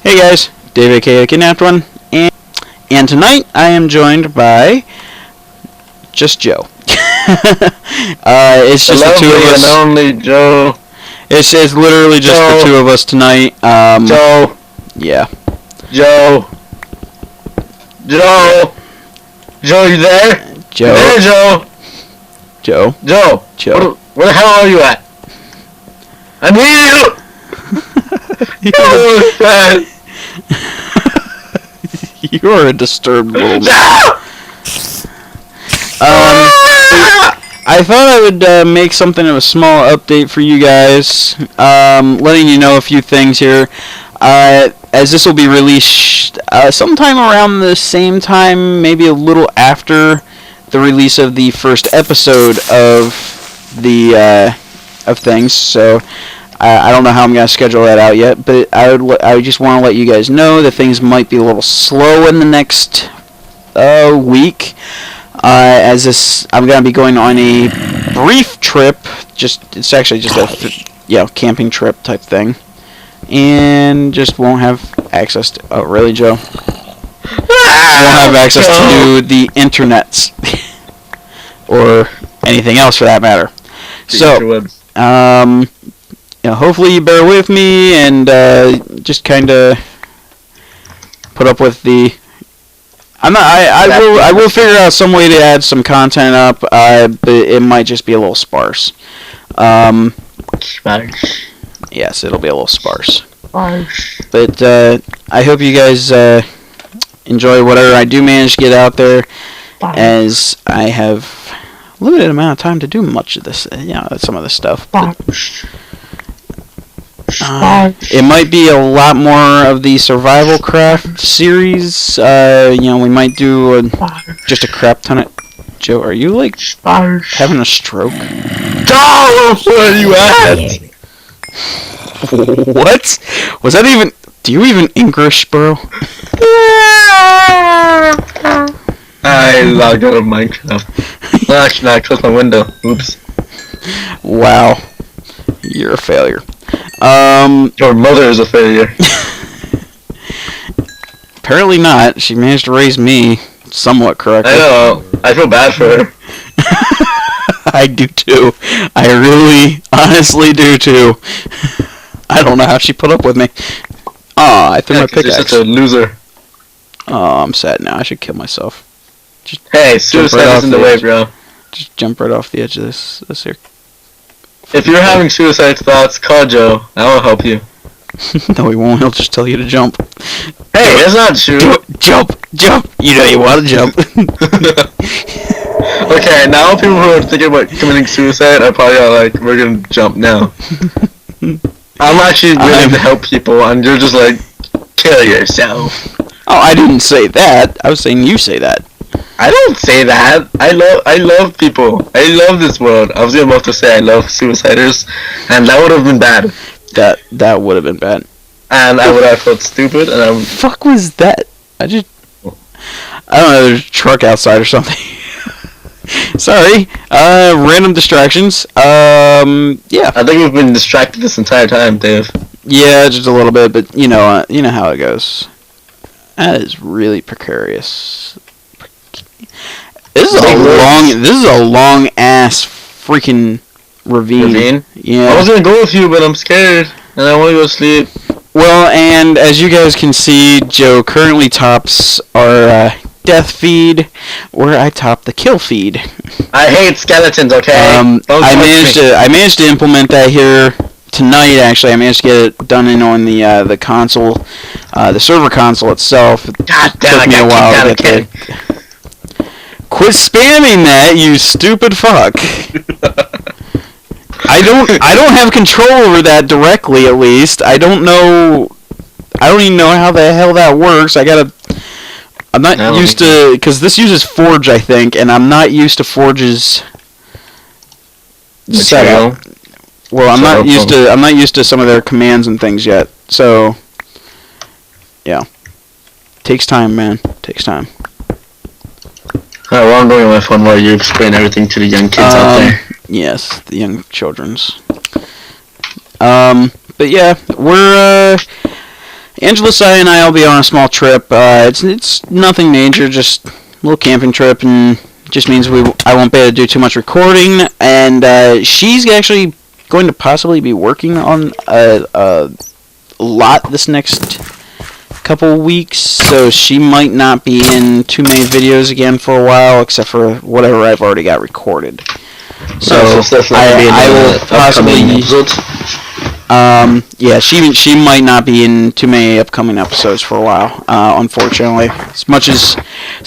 Hey guys, Dave aka Kidnapped One, and tonight I am joined by just Joe. It's just the two of us. And only Joe. It's literally just Joe. the two of us tonight. Joe. Yeah. Joe. Joe. Joe, you there? Joe. You there, Joe? Joe. Joe. Joe. Where the hell are you at? I need you. You are a disturbed little man. I thought I would make something of a small update for you guys, letting you know a few things here, as this will be released sometime around the same time, maybe a little after the release of the first episode of the of things. So I don't know how I'm going to schedule that out yet, but I just want to let you guys know that things might be a little slow in the next week. As I'm going to be going on a brief trip. It's actually just a camping trip type thing, and just won't have access to. Oh, really, Joe? Won't have access to the internets or anything else for that matter. So, hopefully you bear with me and just kind of put up with the. I will figure out some way to add some content up, but it might just be a little sparse. Sparse. Yes, it'll be a little sparse. Sparse. But I hope you guys enjoy whatever I do manage to get out there, as I have limited amount of time to do much of this, some of this stuff. It might be a lot more of the SurvivalCraft series. We might do just a crap ton of. Joe, are you like having a stroke? Joe, where are you at? What? Was that even? Do you even English, bro? I logged out of Minecraft. Well, actually, I closed my window. Oops. Wow, you're a failure. Your mother is a failure. Apparently not. She managed to raise me somewhat correctly. I know. I feel bad for her. I do too. I really, honestly do too. I don't know how she put up with me. Aw, I threw my pickaxe. You're such a loser. Oh, I'm sad now. I should kill myself. Hey, suicide is in the way, bro. Just jump right off the edge of this here. If you're having suicide thoughts, call Joe. I will help you. No, he won't. He'll just tell you to jump. Hey, that's not true. Jump! You know you want to jump. Okay, now people who are thinking about committing suicide are probably like, we're gonna jump now. I'm actually willing to help people, and you're just like, kill yourself. Oh, I didn't say that. I was saying you say that. I don't say that. I love people. I love this world. I was about to say I love suiciders, and that would have been bad. That would have been bad. And I would have felt stupid, and I would... Fuck was that? I don't know, there's a truck outside or something. Sorry. Random distractions. Yeah. I think we've been distracted this entire time, Dave. Yeah, just a little bit, but you know how it goes. That is really precarious. This is a long ass freaking ravine. Yeah. I was gonna go with you, but I'm scared, and I want to go sleep. Well, and as you guys can see, Joe currently tops our death feed, where I top the kill feed. I hate skeletons. Okay. I managed to implement that here tonight. Actually, I managed to get it done on the console, the server console itself. God damn! Took me a while to get there. Quit spamming that, you stupid fuck. I don't have control over that directly, at least. I don't even know how the hell that works. I'm not used to, because this uses Forge, I think, and I'm not used to Forge's setup. Well, I'm not used to some of their commands and things yet. So, yeah. Takes time, man. Takes time. Alright, well, I'm going on my phone while you explain everything to the young kids out there. Yes, the young children's. But yeah, we're Angela, Sai, and I will be on a small trip. It's nothing major, just a little camping trip, and just means I won't be able to do too much recording. And she's actually going to possibly be working on a lot this next couple weeks, so she might not be in too many videos again for a while, except for whatever I've already got recorded. So I will possibly. Yeah, she might not be in too many upcoming episodes for a while. Unfortunately, as much as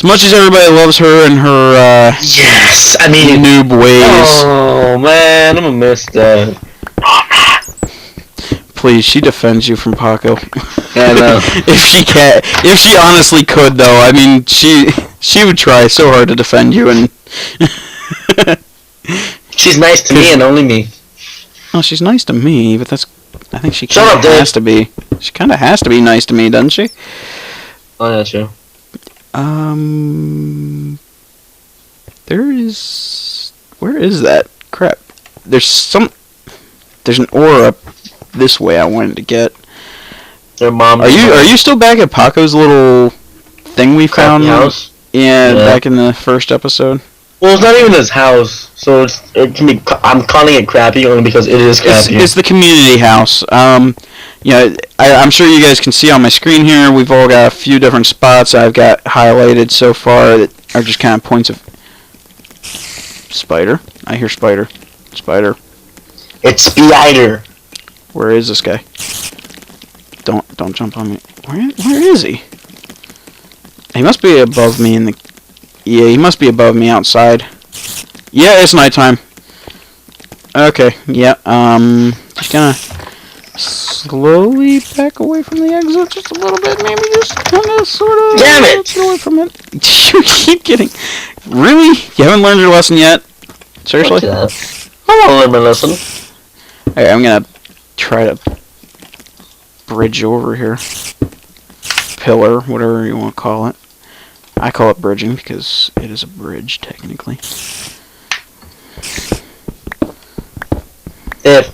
everybody loves her and her yes, I mean noob ways. Oh man, I'm gonna miss that. Please, she defends you from Paco. Yeah, I know. if she honestly could, though, I mean, she would try so hard to defend you, and she's nice to me and only me. Well, she's nice to me, but I think she Shut kind up, of Dave. has to be. She kind of has to be nice to me, doesn't she? Oh, yeah, true. Where is that? Crap. There's an ore up this way I wanted to get. Their mom. Are you still back at Paco's little thing we found? House? Yeah, back in the first episode. Well, it's not even his house, so it can be. I'm calling it crappy only because it is crappy. It's the community house. I'm sure you guys can see on my screen here. We've all got a few different spots I've got highlighted so far that are just kind of points of spider. I hear spider. Spider. It's Spider. Where is this guy? Don't jump on me. Where is he? He must be above me in the. Yeah, he must be above me outside. Yeah, it's nighttime. Okay, yeah, just gonna slowly back away from the exit just a little bit, maybe just kinda sorta Damn it! get away from it. You keep getting really? You haven't learned your lesson yet? Seriously? I want to learn my lesson. Alright, I'm gonna try to bridge over here. Pillar, whatever you want to call it. I call it bridging because it is a bridge, technically. If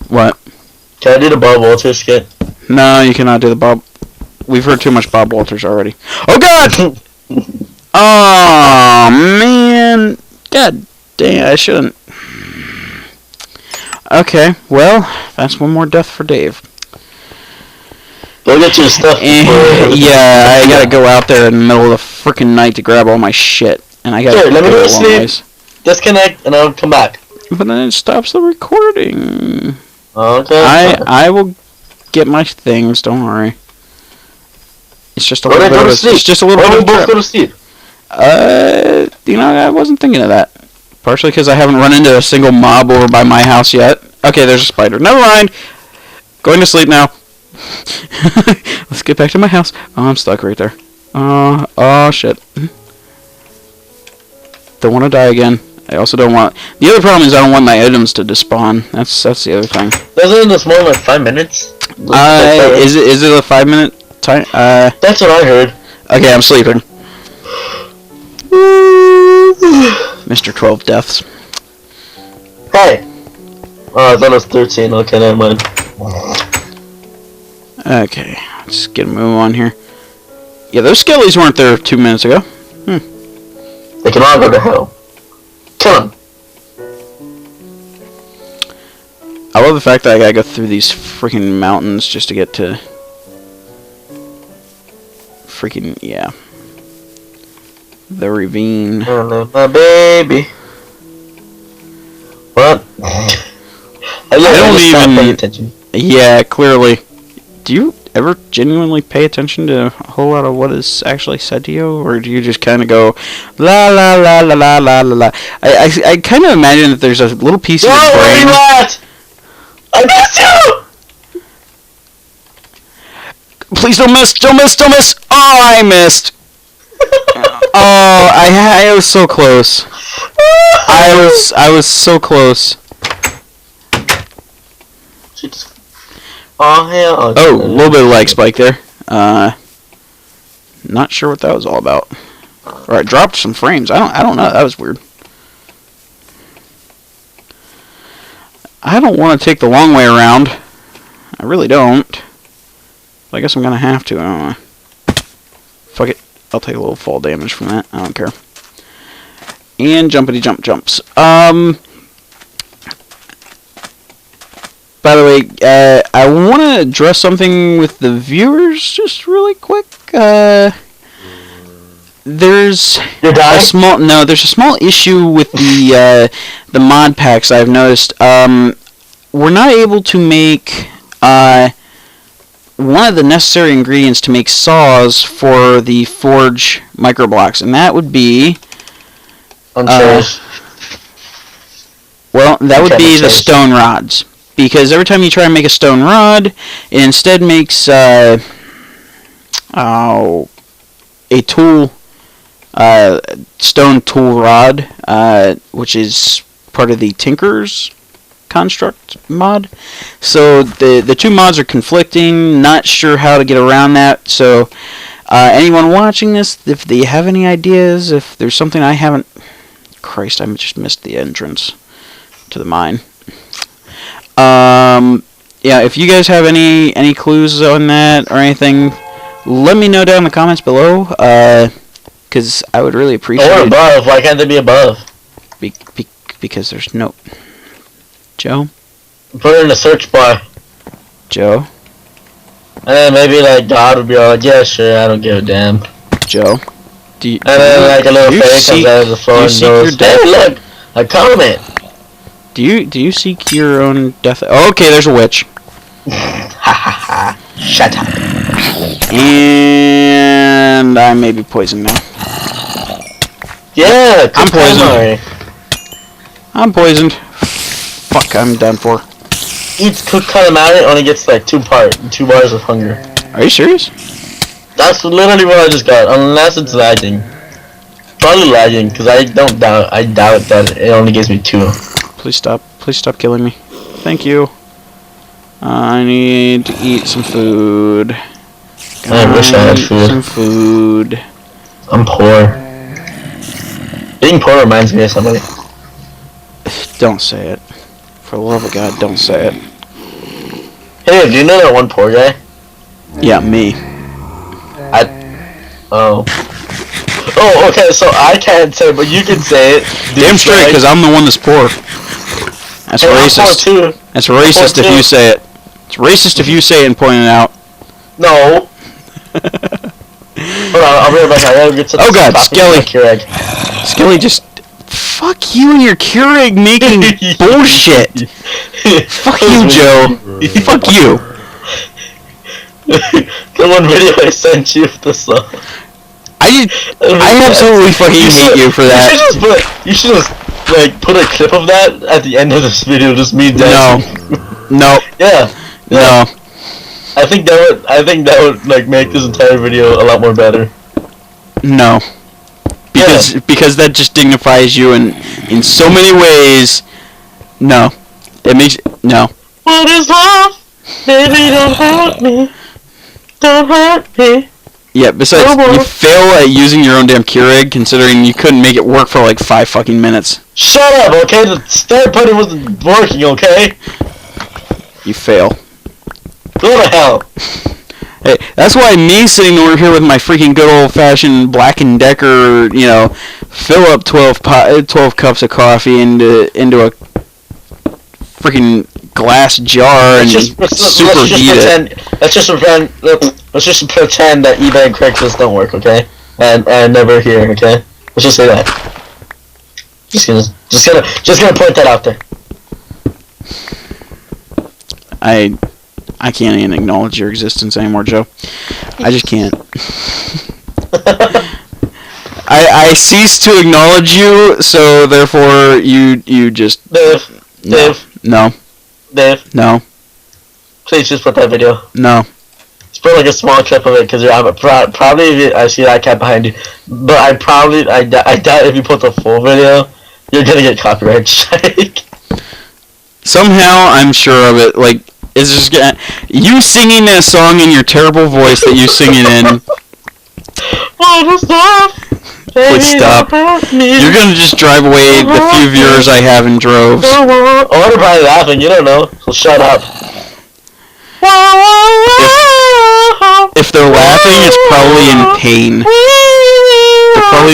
What? can I do the Bob Walters skit? No, you cannot do the Bob. We've heard too much Bob Walters already. Oh, God! Oh, man. God damn, I shouldn't. Okay, well, that's one more death for Dave. Go get your stuff. Yeah, I gotta go out there in the middle of the freaking night to grab all my shit. And I gotta Sure, let me go go a to long sleep. ways. Disconnect and I'll come back. But then it stops the recording. Okay. I will get my things, don't worry. It's just a Why little don't I bit go of to sleep? it's just a little Why bit don't of we a both trip. go to sleep? I wasn't thinking of that. Partially because I haven't run into a single mob over by my house yet. Okay, there's a spider. Never mind. Going to sleep now. Let's get back to my house. Oh, I'm stuck right there. Oh shit. Don't want to die again. I also don't want. The other problem is I don't want my items to despawn. That's the other thing. Doesn't it spawn in like 5 minutes? Is it a 5-minute time? That's what I heard. Okay, I'm sleeping. Mr. 12 Deaths. Hey. Oh, I thought it was 13. Okay, never mind. Okay, let's get a move on here. Yeah, those skellies weren't there 2 minutes ago. They can all go to hell. Kill them. I love the fact that I gotta go through these freaking mountains just to get to... Freaking, yeah. The ravine. Hello, my baby. What? I don't even pay attention. Yeah, clearly. Do you ever genuinely pay attention to a whole lot of what is actually said to you? Or do you just kind of go, la la la la la la la la? I kind of imagine that there's a little piece of your Where are brain... you at? I missed you! Please don't miss, don't miss, don't miss! Oh, I missed! Oh, I was so close. I was so close. Oh, hell. Oh, a little bit of lag spike there. Not sure what that was all about. Or I dropped some frames. I don't know. That was weird. I don't want to take the long way around. I really don't. So I guess I'm gonna have to. I don't know. Fuck it. I'll take a little fall damage from that. I don't care. And jumpity jump jumps. By the way, I want to address something with the viewers just really quick. There's a small issue with the mod packs I've noticed. We're not able to make one of the necessary ingredients to make saws for the forge microblocks, and that would be the stone rods. Because every time you try to make a stone rod, it instead makes a tool, stone tool rod, which is part of the Tinker's Construct mod. So the two mods are conflicting. Not sure how to get around that. So anyone watching this, if they have any ideas, if there's something I haven't, Christ, I just missed the entrance to the mine. Yeah, if you guys have any clues on that or anything, let me know down in the comments below, because I would really appreciate it. Or above. Why can't they be above? Because there's no... Joe? Put it in the search bar. Joe? And then maybe, like, God would be all like, yeah, sure, I don't give a damn. Joe? And then, like, a little face comes out of the floor and goes, hey, look, a comment. Do you seek your own death? Oh, okay, there's a witch. Ha ha ha. Shut up. And I may be poisoned now. Yeah, I'm poisoned. I'm poisoned. Fuck, I'm done for. Eats cooked calamari, only gets like 2 bars of hunger. Are you serious? That's literally what I just got, unless it's lagging. Probably lagging, because I doubt that it only gives me 2. Please stop killing me. Thank you. I need to eat some food. I wish I had food. Some food. I'm poor. Being poor reminds me of somebody. Don't say it. For the love of God, don't say it. Hey, do you know that one poor guy? Yeah, me. Oh, okay, so I can't say it, but you can say it. Damn straight, because I'm the one that's poor. That's racist. Too. That's racist if you say it. It's racist if you say it and point it out. No. Hold on, I'll be right back. I gotta get to oh god, Skelly. Skelly just... Fuck you and your Keurig making bullshit. Fuck you, Joe. Fuck you. The one video I sent you with the song. I absolutely fucking hate you for that. You should just like put a clip of that at the end of this video, just me dancing. No. Yeah. No. I think that would like make this entire video a lot more better. No. Because that just dignifies you in so many ways. No. It makes no. What is love? Baby, don't hurt me. Don't hurt me. Yeah, besides, you fail at using your own damn Keurig, considering you couldn't make it work for like 5 fucking minutes. Shut up, okay? The start button wasn't working, okay? You fail. Go to hell. Hey, that's why me sitting over here with my freaking good old-fashioned Black & Decker, you know, fill up 12 cups of coffee into a freaking glass jar and superheat it. Let's just pretend that eBay and Craigslist don't work, okay? And never here, okay? Let's just say that. Just gonna point that out there. I can't even acknowledge your existence anymore, Joe. I just can't. I cease to acknowledge you, so therefore you just... Dave. No. Please just put that video. No. Just put like a small clip of it, because probably I see that cat behind you. But I doubt if you put the full video, you're gonna get copyright strike. Somehow I'm sure of it. Like, it's just gonna... You singing that song in your terrible voice that you sing it in... Please stop. You're gonna just drive away the few viewers I have in droves. Or they're probably laughing, you don't know, so shut up. If they're laughing, it's probably in pain.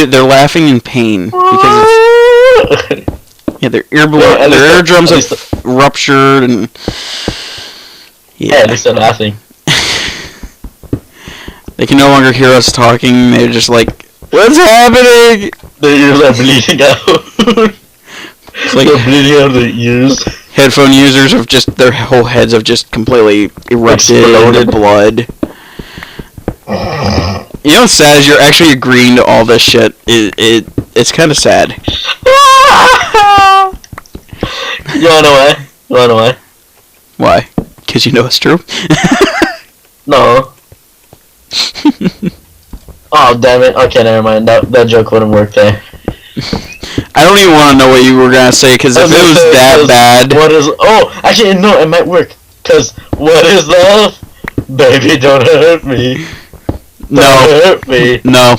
They're laughing in pain because it's, their eardrums have ruptured and at least they're laughing. They can no longer hear us talking. They're just like, what's happening? Their ears are bleeding out. It's like they're bleeding out of their ears. Headphone users have just, their whole heads have just completely erupted into blood. You know what's sad is you're actually agreeing to all this shit. It's kind of sad. You wanna know why? Why? Because you know it's true? No. Oh, damn it. Okay, never mind. That joke wouldn't work there. I don't even want to know what you were gonna say, because if it was that bad... Actually, no, it might work. Because, what is love? Baby, don't hurt me. Don't hurt me. No.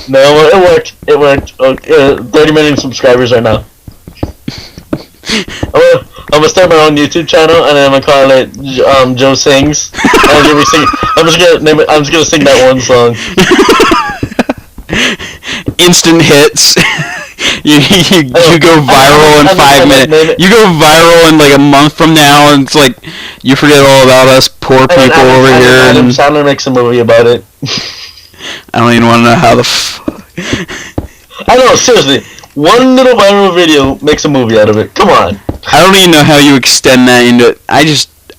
No, it worked. It worked. 30 million subscribers right now. I'm gonna start my own YouTube channel, and then I'm gonna call it Joe Sings. And I'm just gonna sing that one song. Instant hits. you go viral in 5 minutes. You go viral in like a month from now, and it's like you forget all about us poor people over here. Adam Sandler makes a movie about it. I don't even want to know how the I know, seriously. One little viral video makes a movie out of it. Come on. I don't even know how you extend that into it.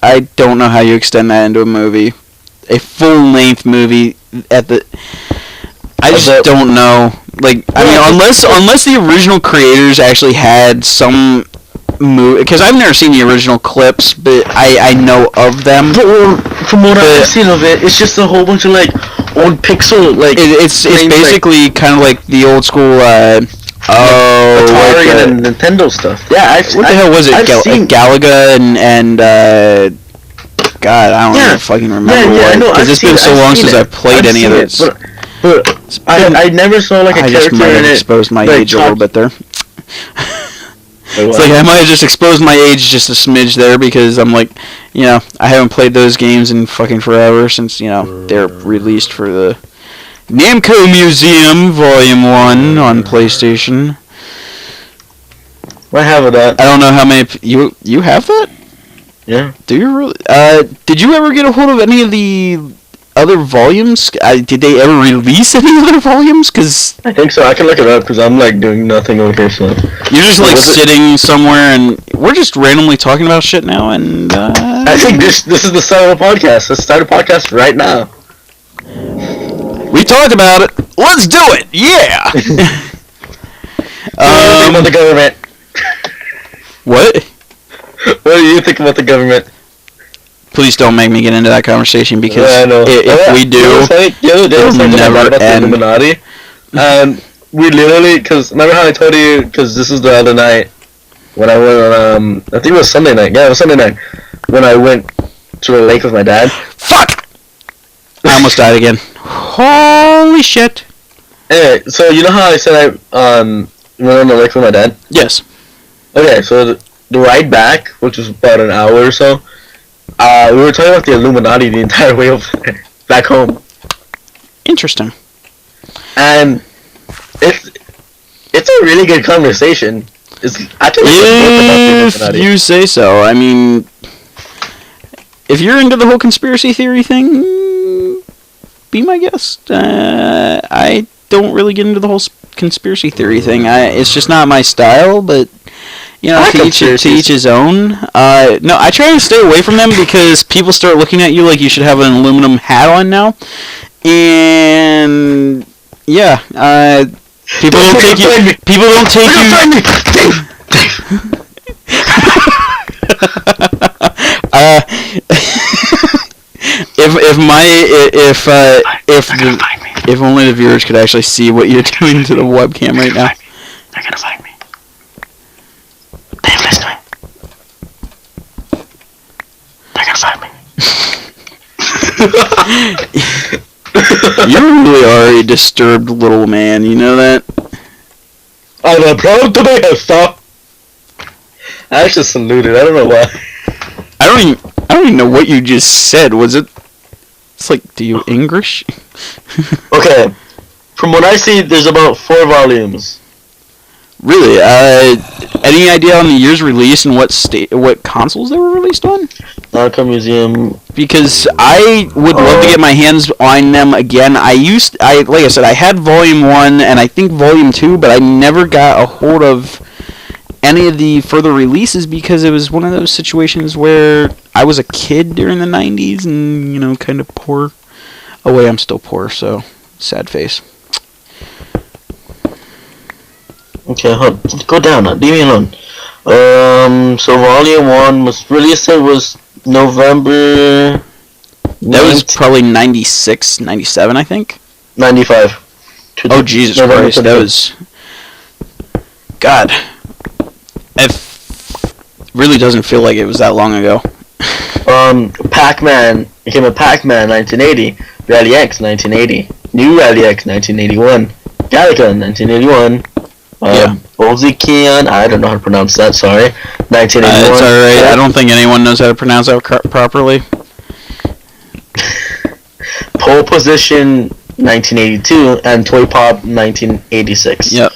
I don't know how you extend that into a movie. A full-length movie I just don't know. Like, I mean, unless the original creators actually had some movie, because I've never seen the original clips, but I know of them. But from what I've seen of it, it's just a whole bunch of like old pixel It's basically kind of like the old school. Atari and Nintendo stuff. Yeah, what the hell was it? Galaga and God, I don't even fucking remember what. Because it's been so long since I've played any of this. But I never saw like a character in it. I just might have exposed my age a little bit there. It's like I might have just exposed my age just a smidge there, because I'm like, you know, I haven't played those games in fucking forever since, you know, they're released for the Namco Museum Volume 1 on PlayStation. What have of that? I don't know how many you have that? Yeah. Do you really? Did you ever get a hold of any of the other volumes? Did they ever release any other volumes? Cause I think so. I can look it up because I'm like doing nothing over here. So you're just like sitting somewhere, and we're just randomly talking about shit now. And I think this is the start of a podcast. Let's start a podcast right now. We talked about it. Let's do it. Yeah. What do you think about the government? What? What do you think about the government? Please don't make me get into that conversation, because if we do, it'll never end. Illuminati. And we literally, because remember how I told you, because this is the other night when I went on, I think it was Sunday night. Yeah, it was Sunday night when I went to the lake with my dad. Fuck! I almost died again. Holy shit! Anyway, so you know how I said I went on the lake with my dad? Yes. Okay, so the ride back, which was about an hour or so, we were talking about the Illuminati the entire way over there, back home. Interesting. And it's a really good conversation. If you say so. I mean, if you're into the whole conspiracy theory thing, be my guest. I don't really get into the whole conspiracy theory thing. It's just not my style, but you know, to each his own. No, I try to stay away from them because people start looking at you like you should have an aluminum hat on now, and yeah, people don't take you. People don't take you. If only the viewers could actually see what you're doing to the webcam right now. They're gonna find me. Dave, listening. They're gonna find me. You really are a disturbed little man, you know that? I'm proud to be a star. I actually saluted, I don't know why. I don't even know what you just said. Was it It's like, do you English? Okay. From what I see, there's about 4 volumes. Really? Any idea on the year's release and what consoles they were released on? Natura Museum. Because I would love to get my hands on them again. Like I said, I had Volume 1 and I think Volume 2, but I never got a hold of any of the further releases because it was one of those situations where I was a kid during the 90s and, you know, kind of poor. Oh, wait, I'm still poor, so sad face. Okay, hold on. Go down now. Leave me alone. So Volume 1 was released. It was November. That was probably 96, 97, I think. 95. Oh, Jesus November Christ. That was... God. It really doesn't feel like it was that long ago. Pac-Man. It came with Pac-Man 1980. Rally X 1980. New Rally X 1981. Galaga 1981. Bolzikian, I don't know how to pronounce that, sorry. 1981. It's alright, I don't think anyone knows how to pronounce that properly. Pole Position 1982 and Toy Pop 1986. Yep.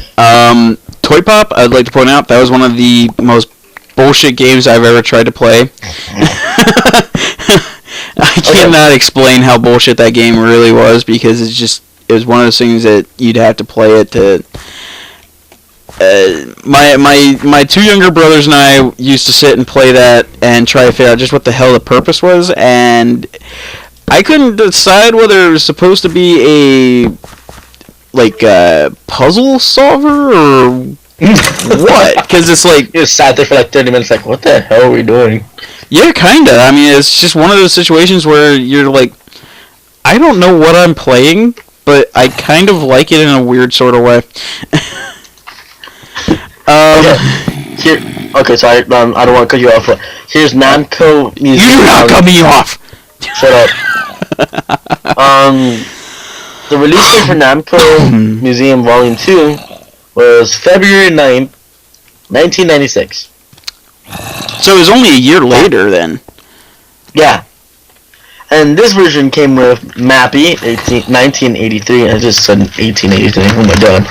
Toy Pop, I'd like to point out, that was one of the most bullshit games I've ever tried to play. I cannot explain how bullshit that game really was because it was one of those things that you'd have to play it to... my 2 younger brothers and I used to sit and play that and try to figure out just what the hell the purpose was, and I couldn't decide whether it was supposed to be a puzzle solver or what, because it's like... You just sat there for like 30 minutes like, what the hell are we doing? Yeah, kinda. I mean, it's just one of those situations where you're like, I don't know what I'm playing, but I kind of like it in a weird sort of way. Okay, sorry, I don't want to cut you off. Here's Namco Museum. You do not cut me off! Shut up. The release date for Namco Museum Volume 2 was February 9th, 1996. So it was only a year later then. Yeah. And this version came with Mappy, 1983. I just said 1883. Oh my god.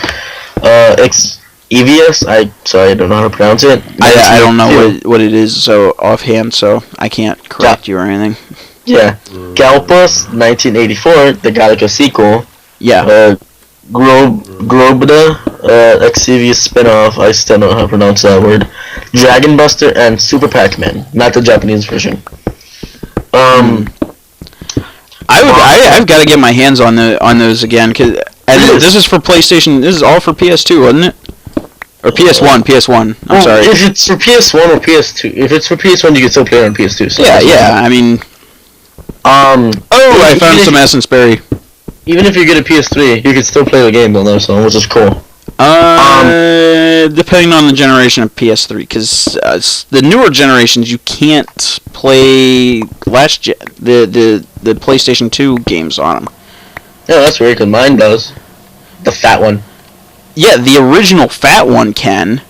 EVS, I don't know how to pronounce it. I don't know what it is so offhand, so I can't correct you or anything. Yeah. Galpus, 1984, the Galaga sequel. Yeah. Grobda, Xevious spin-off, I still don't know how to pronounce that word. Dragon Buster and Super Pac-Man, not the Japanese version. I've got to get my hands on those again, this is for PlayStation. This is all for PS2, wasn't it? Or PS1. I'm sorry. If it's for PS1 or PS2, if it's for PS1, you can still play it on PS2. So yeah. I mean, I found some Essence Berry. Even if you get a PS3, you can still play the game on there, so which is cool. Depending on the generation of PS3, because the newer generations you can't play the PlayStation 2 games on them. Yeah, that's weird, because mine does. The fat one. Yeah, the original fat one can,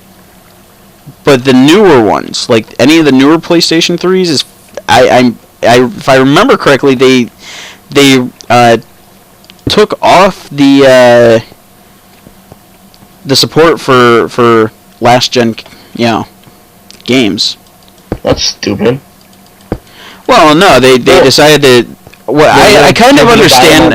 but the newer ones, like any of the newer PlayStation 3s, is if I remember correctly, they took off the support for last gen, games. That's stupid. Well, no, they decided that. Well, I kind of understand.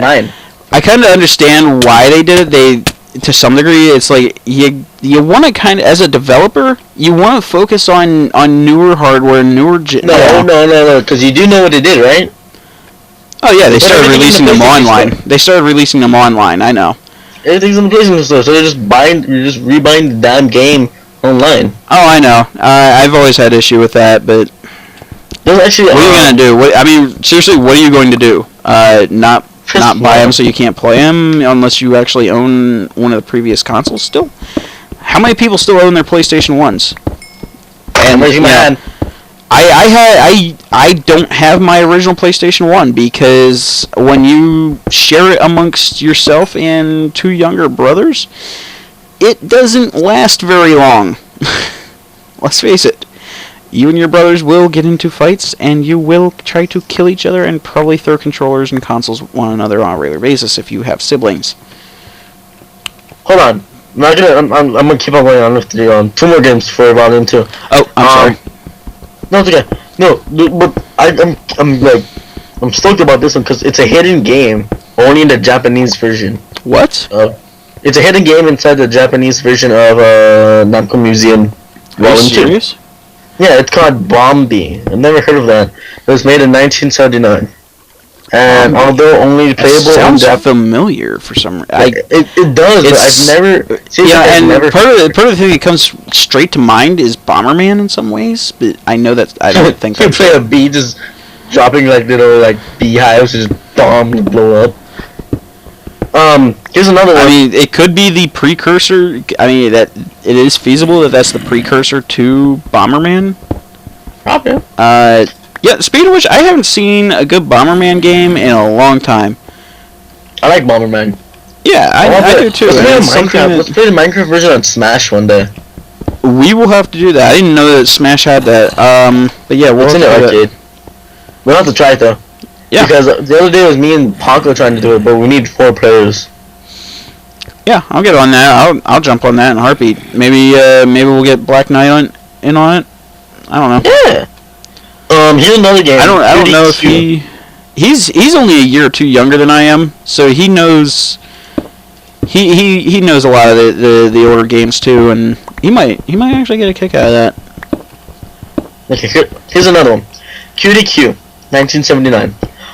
I kind of understand why they did it. To some degree, it's like you want to kind of, as a developer, you want to focus on newer hardware, newer. No, because you do know what they did, right? Oh yeah, they started releasing them online. They started releasing them online. I know. Everything's in the PlayStation store, so you're just rebuying the damn game online. Oh, I know. I've always had issue with that, but actually, what are you gonna do? Seriously, what are you going to do? Not buy them so you can't play them unless you actually own one of the previous consoles still? How many people still own their PlayStation 1s? And I don't have my original PlayStation 1 because when you share it amongst yourself and 2 younger brothers, it doesn't last very long. Let's face it. you and your brothers will get into fights, and you will try to kill each other and probably throw controllers and consoles at one another on a regular basis if you have siblings. Hold on. I'm gonna keep on going on with the 2 more games for Volume 2. Oh, I'm sorry. No, it's okay. No, but I'm stoked about this one because it's a hidden game only in the Japanese version. What? It's a hidden game inside the Japanese version of Namco Museum Are you Volume 2. serious? Yeah, it's called Bombi. I've never heard of that. It was made in 1979. And although only playable in sounds familiar for some reason. it does, but I've never... Part of the thing that comes straight to mind is Bomberman in some ways, but I know that I don't think you that's play a bee just dropping like little like beehives, just bomb and blow up. Here's another one. I mean, it could be the precursor. I mean, that it is feasible that that's the precursor to Bomberman. Probably. Yeah, speaking of which, I haven't seen a good Bomberman game in a long time. I like Bomberman. Yeah, I do too. Let's play the Minecraft version on Smash one day. We will have to do that. I didn't know that Smash had that. But yeah, we'll It's in the arcade. We'll have to try it though. Yeah. Because the other day was me and Paco trying to do it, but we need 4 players. Yeah, I'll get on that. I'll jump on that in a heartbeat. Maybe we'll get Black Knight in on it. I don't know. Yeah. Here's another game. I don't know if he's only a year or 2 younger than I am, so he knows he knows a lot of the older games too, and he might actually get a kick out of that. Okay, here's another one. QDQ, 1979.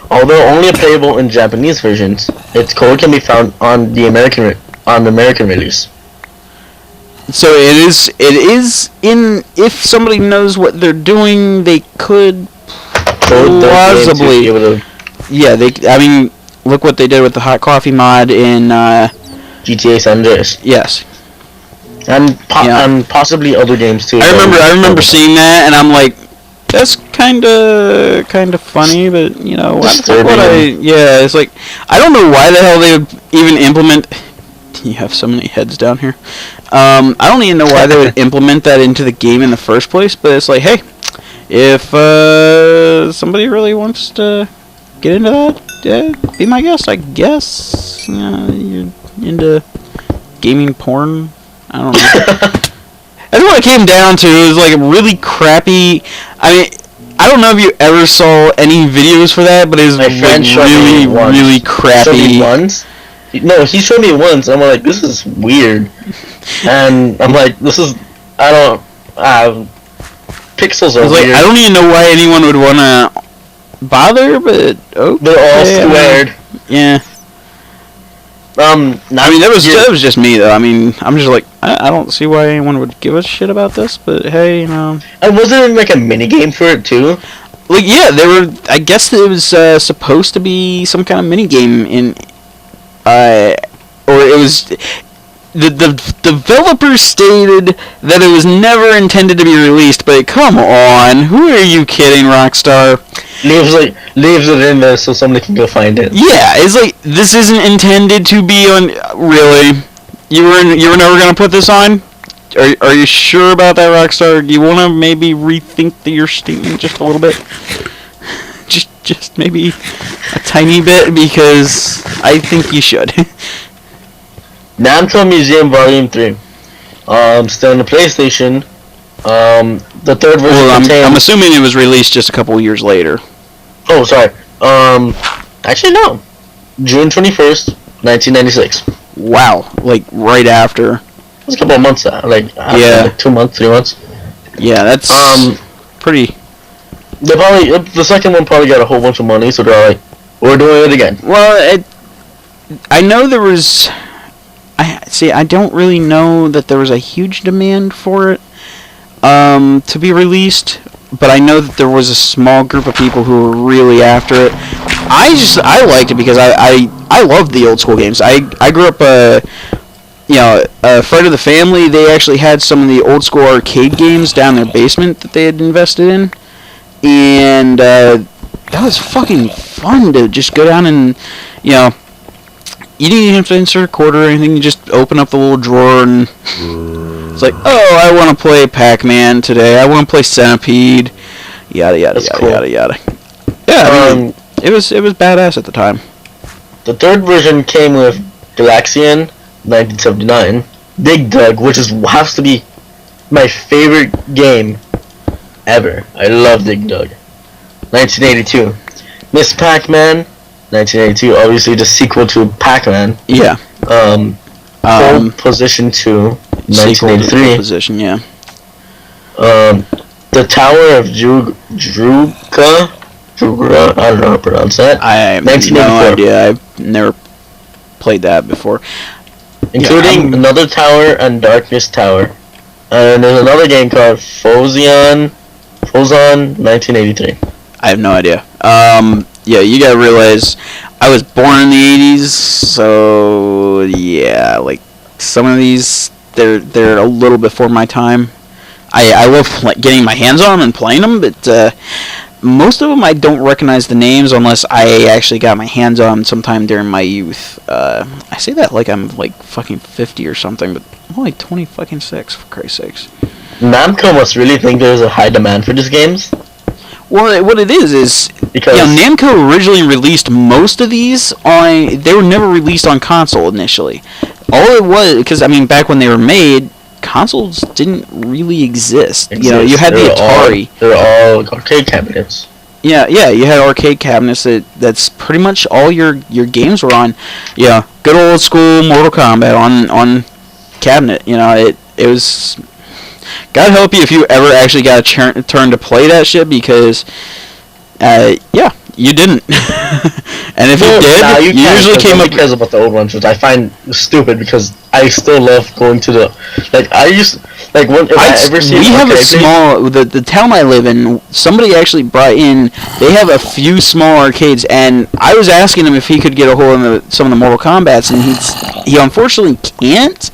Although only playable in Japanese versions, its code can be found on the American release. So it is in. If somebody knows what they're doing, they could plausibly. Yeah, I mean, look what they did with the hot coffee mod in GTA San Andreas. Yes. And possibly other games too. I remember seeing that, and I'm like, that's kind of funny, but you know, it's like I don't know why the hell they would even implement. You have so many heads down here. I don't even know why they would implement that into the game in the first place, but it's like, hey, if somebody really wants to get into that, be my guest, I guess. You're into gaming porn. I don't know. That's what it came down to. It was like a really crappy. I mean, I don't know if you ever saw any videos for that, but it was really crappy. No, he showed me once. I'm like, this is weird, and I'm like, this is pixels are weird. Like, I don't even know why anyone would want to bother, but okay. They're all squared. Yeah. I mean, that was just me though. I mean, I'm just like, I don't see why anyone would give a shit about this, but hey, you know. And wasn't there like a mini game for it too? Like, yeah, I guess it was supposed to be some kind of mini game in. Or it was the developer stated that it was never intended to be released. But come on, who are you kidding, Rockstar? Leaves it in there so somebody can go find it. Yeah, it's like this isn't intended to be on. Really, you were never gonna put this on. Are you sure about that, Rockstar? Do you want to maybe rethink your statement just a little bit? Just maybe a tiny bit, because I think you should. Namco Museum Volume 3. Still on the PlayStation. The third version. Well, I'm assuming it was released just a couple of years later. Oh, sorry. Actually no. June 21st, 1996. Wow, like right after. It was a couple of months like 2 months, 3 months. Yeah, that's pretty. The second one probably got a whole bunch of money, so they're like, we're doing it again. Well, I know there was. I don't really know that there was a huge demand for it to be released, but I know that there was a small group of people who were really after it. I liked it because I loved the old school games. I grew up Friend of the Family. They actually had some of the old school arcade games down their basement that they had invested in. And that was fucking fun to just go down and, you know, you didn't even have to insert a quarter or anything. You just open up the little drawer and It's like, oh, I want to play Pac-Man today. I want to play Centipede. Yada yada That's yada cool. yada yada. Yeah, I mean, it was badass at the time. The third version came with Galaxian 1979, Dig Dug, which has to be my favorite game ever. I love Dig Dug. 1982, Miss Pac-Man. 1982, obviously the sequel to Pac-Man. Yeah. Pole Position 2, 1983. Position, yeah. The Tower of Druga, I don't know how to pronounce that. I have no idea. I've never played that before. Including another tower and Darkness Tower. And there's another game called Fozon 1983. I have no idea. Yeah, you gotta realize I was born in the 80s, so yeah, like some of these they're a little before my time. I love getting my hands on them and playing them, but most of them I don't recognize the names unless I actually got my hands on them sometime during my youth. I say that like I'm like fucking 50 or something, but I'm only 26 for Christ's sakes. Namco must really think there's a high demand for these games. Well, what it is because Namco originally released most of these on. They were never released on console initially. All it was, because I mean, back when they were made, consoles didn't really exist. You know, you had the Atari. They're all arcade cabinets. Yeah, you had arcade cabinets. That's pretty much all your games were on. Yeah, good old school Mortal Kombat on cabinet. You know, it was. God help you if you ever actually got a turn to play that shit, because, yeah, you didn't. And if you did, you usually came up because about the old ones, which I find stupid because I still love going to the we have a small the town I live in. Somebody actually brought in. They have a few small arcades, and I was asking him if he could get a hold of some of the Mortal Kombats, and he unfortunately can't.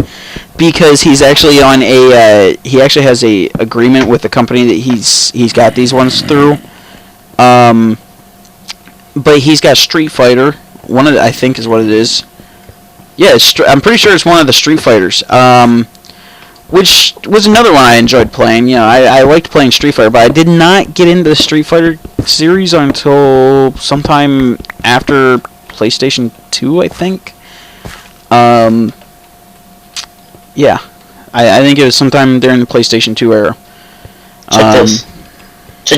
Because he's actually on he actually has a agreement with the company that he's got these ones through. But he's got Street Fighter. One of I think is what it is. Yeah, I'm pretty sure it's one of the Street Fighters. Which was another one I enjoyed playing. You know, I liked playing Street Fighter, but I did not get into the Street Fighter series until sometime after PlayStation 2, I think. Yeah, I think it was sometime during the PlayStation 2 era. Check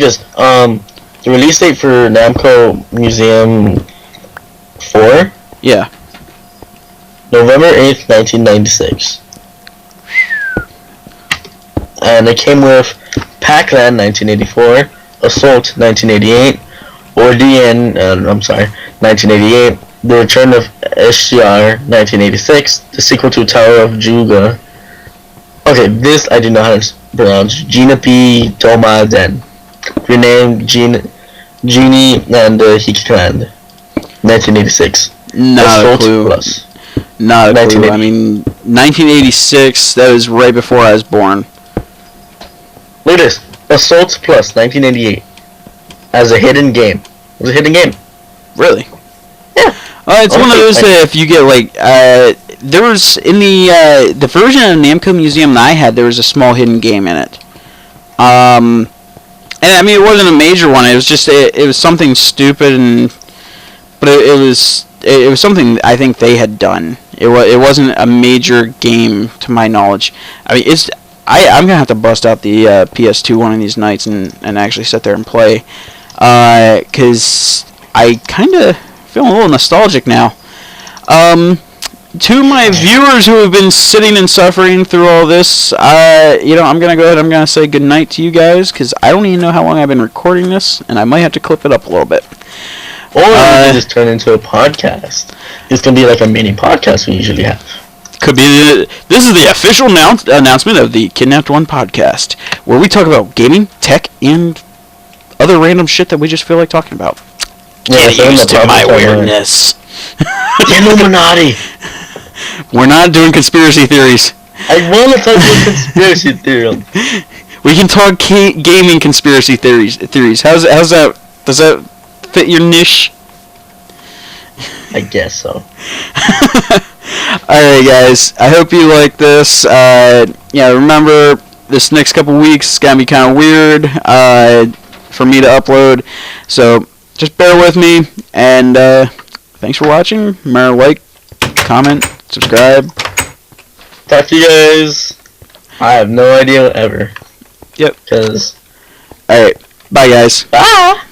this. The release date for Namco Museum 4? Yeah. November 8th, 1996. And it came with Pac-Man 1984, Assault 1988, Ordean, 1988, The Return of SCR 1986, the sequel to Tower of Juga. Okay, this I do not know how to pronounce. Gina P. Toma Den. Renamed Genie and Hiki Command. 1986. Not Assault a clue. Plus. Not a clue. I mean, 1986, that was right before I was born. Look at this. Assault Plus 1988. As a hidden game. It was a hidden game. Really? Yeah. It's one of those that if you get like there was in the version of Namco Museum that I had, there was a small hidden game in it. And I mean, it wasn't a major one. It was just it was something stupid, but it was something I think they had done. It wasn't a major game to my knowledge. I mean, I'm gonna have to bust out the PS2 one of these nights and actually sit there and play, because I kind of feel a little nostalgic now. To my viewers who have been sitting and suffering through all this, I'm gonna go ahead. I'm gonna say good night to you guys, because I don't even know how long I've been recording this, and I might have to clip it up a little bit. Or we can just turn into a podcast. It's gonna be like a mini podcast we usually have. Could be. This is the official announcement of the Kidnapped One podcast, where we talk about gaming, tech, and other random shit that we just feel like talking about. Yeah, Get used to my weirdness. Illuminati. We're not doing conspiracy theories. I want to talk about conspiracy theories. We can talk gaming conspiracy theories. How's that? Does that fit your niche? I guess so. Alright, guys. I hope you like this. yeah, remember this next couple weeks is gonna be kind of weird for me to upload, so just bear with me. And thanks for watching. Remember, like, comment, subscribe. Talk to you guys. I have no idea ever. Yep. Cause. All right. Bye, guys. Bye.